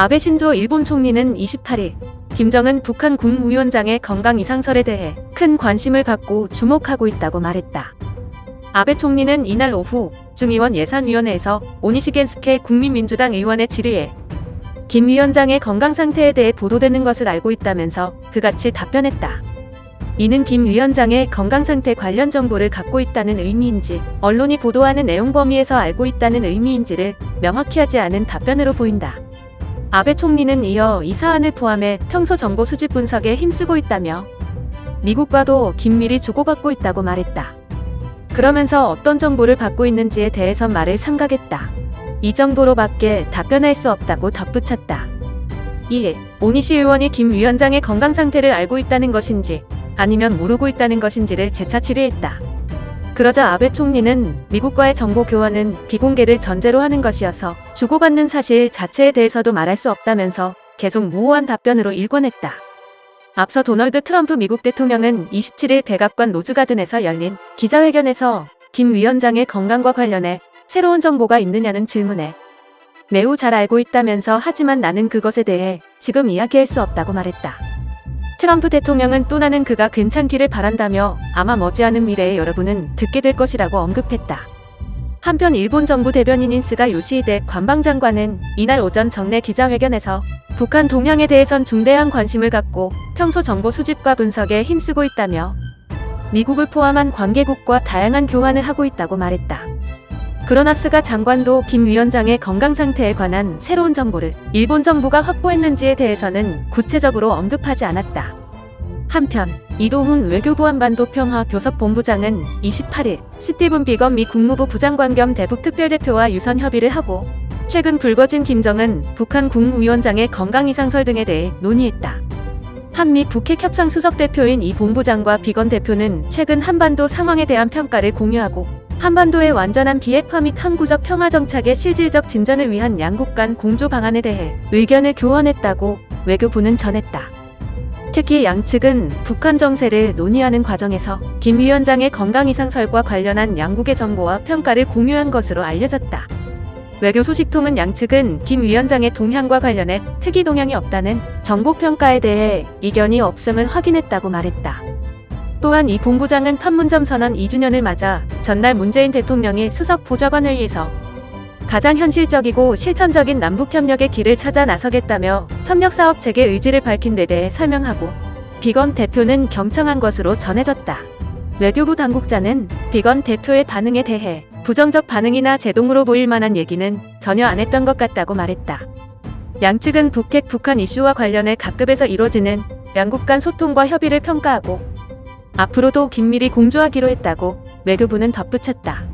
아베 신조 일본 총리는 28일 김정은 북한 국무위원장의 건강 이상설에 대해 큰 관심을 갖고 주목하고 있다고 말했다. 아베 총리는 이날 오후 중의원 예산위원회에서 오니시겐스케 국민민주당 의원의 질의에 김 위원장의 건강 상태에 대해 보도되는 것을 알고 있다면서 그같이 답변했다. 이는 김 위원장의 건강 상태 관련 정보를 갖고 있다는 의미인지 언론이 보도하는 내용 범위에서 알고 있다는 의미인지를 명확히 하지 않은 답변으로 보인다. 아베 총리는 이어 이 사안을 포함해 평소 정보 수집 분석에 힘쓰고 있다며 미국과도 긴밀히 주고받고 있다고 말했다. 그러면서 어떤 정보를 받고 있는지에 대해서 말을 삼가겠다. 이 정도로밖에 답변할 수 없다고 덧붙였다. 이에 오니시 의원이 김 위원장의 건강 상태를 알고 있다는 것인지 아니면 모르고 있다는 것인지를 재차 질의했다. 그러자 아베 총리는 미국과의 정보 교환은 비공개를 전제로 하는 것이어서 주고받는 사실 자체에 대해서도 말할 수 없다면서 계속 모호한 답변으로 일관했다. 앞서 도널드 트럼프 미국 대통령은 27일 백악관 로즈가든에서 열린 기자회견에서 김 위원장의 건강과 관련해 새로운 정보가 있느냐는 질문에 매우 잘 알고 있다면서 하지만 나는 그것에 대해 지금 이야기할 수 없다고 말했다. 트럼프 대통령은 또 나는 그가 괜찮기를 바란다며 아마 머지않은 미래에 여러분은 듣게 될 것이라고 언급했다. 한편 일본 정부 대변인인 스가 요시히데 관방장관은 이날 오전 정례 기자회견에서 북한 동향에 대해선 중대한 관심을 갖고 평소 정보 수집과 분석에 힘쓰고 있다며 미국을 포함한 관계국과 다양한 교환을 하고 있다고 말했다. 그러나 스가 장관도 김 위원장의 건강 상태에 관한 새로운 정보를 일본 정부가 확보했는지에 대해서는 구체적으로 언급하지 않았다. 한편 이도훈 외교부 한반도 평화 교섭본부장은 28일 스티븐 비건 미 국무부 부장관 겸 대북 특별대표와 유선 협의를 하고 최근 불거진 김정은 북한 국무위원장의 건강 이상설 등에 대해 논의했다. 한미 북핵 협상 수석 대표인 이 본부장과 비건 대표는 최근 한반도 상황에 대한 평가를 공유하고 한반도의 완전한 비핵화 및 항구적 평화 정착의 실질적 진전을 위한 양국 간 공조 방안에 대해 의견을 교환했다고 외교부는 전했다. 특히 양측은 북한 정세를 논의하는 과정에서 김 위원장의 건강 이상설과 관련한 양국의 정보와 평가를 공유한 것으로 알려졌다. 외교 소식통은 양측은 김 위원장의 동향과 관련해 특이 동향이 없다는 정보평가에 대해 이견이 없음을 확인했다고 말했다. 또한 이 본부장은 판문점 선언 2주년을 맞아 전날 문재인 대통령이 수석 보좌관회의에서 가장 현실적이고 실천적인 남북협력의 길을 찾아 나서겠다며 협력사업 재개 의지를 밝힌 데 대해 설명하고 비건 대표는 경청한 것으로 전해졌다. 외교부 당국자는 비건 대표의 반응에 대해 부정적 반응이나 제동으로 보일 만한 얘기는 전혀 안 했던 것 같다고 말했다. 양측은 북핵 북한 이슈와 관련해 각급에서 이뤄지는 양국 간 소통과 협의를 평가하고 앞으로도 긴밀히 공조하기로 했다고 외교부는 덧붙였다.